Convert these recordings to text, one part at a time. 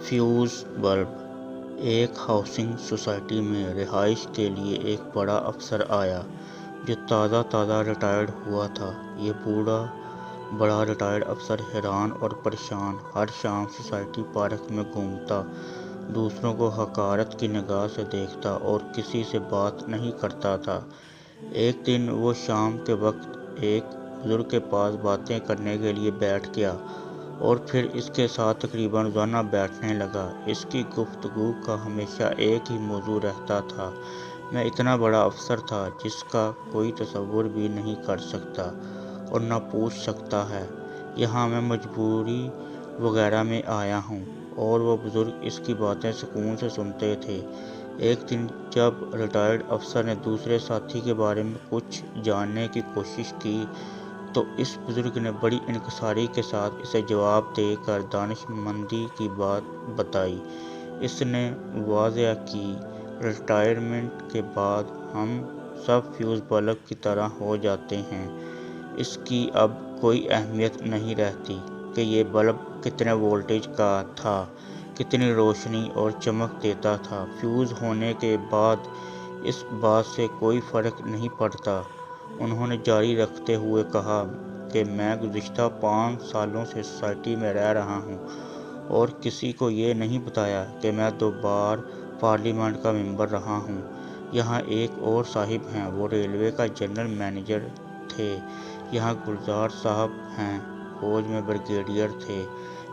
Fuse bulb. एक housing society में रिहाइश के लिए एक बड़ा अफसर आया जो ताज़ा रिटायर्ड हुआ था। ये बड़ा रिटायर्ड अफसर हैरान और परेशान हर शाम सोसाइटी पार्क में घूमता, दूसरों को हकारत की निगाह से देखता और किसी से बात नहीं करता था। एक दिन वो शाम के वक्त एक बुजुर्ग के पास बातें करने के लिए बैठ गया और फिर इसके साथ तकरीबन रोज़ाना बैठने लगा। इसकी गुफ्तगू का हमेशा एक ही मौजू रहता था, मैं इतना बड़ा अफसर था जिसका कोई तसव्वुर भी नहीं कर सकता और न पूछ सकता है। यहाँ मैं मजबूरी वगैरह में आया हूँ। और वो बुज़ुर्ग इसकी बातें सुकून से सुनते थे। एक दिन जब रिटायर्ड अफसर ने दूसरे साथी के बारे में कुछ जानने की कोशिश की तो इस बुजुर्ग ने बड़ी इनकिसारी के साथ इसे जवाब देकर दानिशमंदी की बात बताई। इसने वाज़ह की, रिटायरमेंट के बाद हम सब फ्यूज़ बल्ब की तरह हो जाते हैं। इसकी अब कोई अहमियत नहीं रहती कि ये बल्ब कितने वोल्टेज का था, कितनी रोशनी और चमक देता था। फ्यूज़ होने के बाद इस बात से कोई फ़र्क नहीं पड़ता। उन्होंने जारी रखते हुए कहा कि मैं गुज़िश्ता 5 सालों से सोसाइटी में रह रहा हूँ और किसी को ये नहीं बताया कि मैं 2 बार पार्लियामेंट का मेंबर रहा हूँ। यहाँ एक और साहिब हैं, वो रेलवे का जनरल मैनेजर थे। यहाँ गुलजार साहब हैं, फौज में ब्रिगेडियर थे।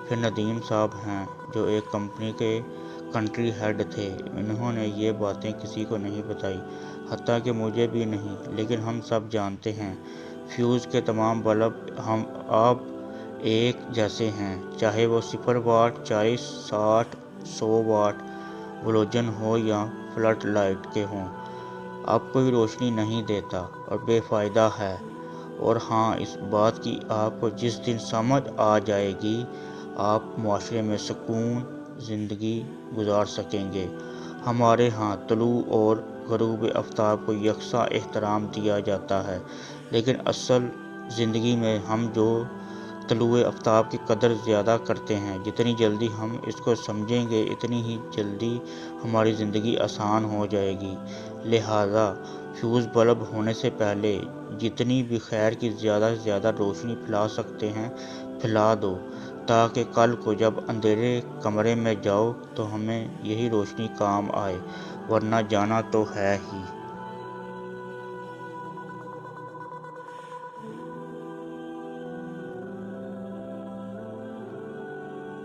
फिर नदीम साहब हैं जो एक कंपनी के कंट्री हेड थे। इन्होंने ये बातें किसी को नहीं बताई, हत्ता कि मुझे भी नहीं, लेकिन हम सब जानते हैं फ्यूज़ के तमाम बल्ब हम अब एक जैसे हैं, चाहे वो 0 वाट, 40, 60, 100 वाट वलोजन हो या फ्लड लाइट के हों। अब कोई रोशनी नहीं देता और बेफ़ायदा है। और हाँ, इस बात की आपको जिस दिन समझ आ जाएगी, आप मुआशरे में सुकून ज़िंदगी गुजार सकेंगे। हमारे यहाँ तुलू और ग़ुरूब आफ्ताब को यकसा एहतराम दिया जाता है, लेकिन असल ज़िंदगी में हम जो तुलूए आफ्ताब की कदर ज़्यादा करते हैं। जितनी जल्दी हम इसको समझेंगे, इतनी ही जल्दी हमारी ज़िंदगी आसान हो जाएगी। लिहाजा फ्यूज़ बल्ब होने से पहले जितनी भी खैर की ज़्यादा से ज़्यादा रोशनी फैला सकते हैं, फैला दो, ताकि कल को जब अंधेरे कमरे में जाओ तो हमें यही रोशनी काम आए, वरना जाना तो है ही।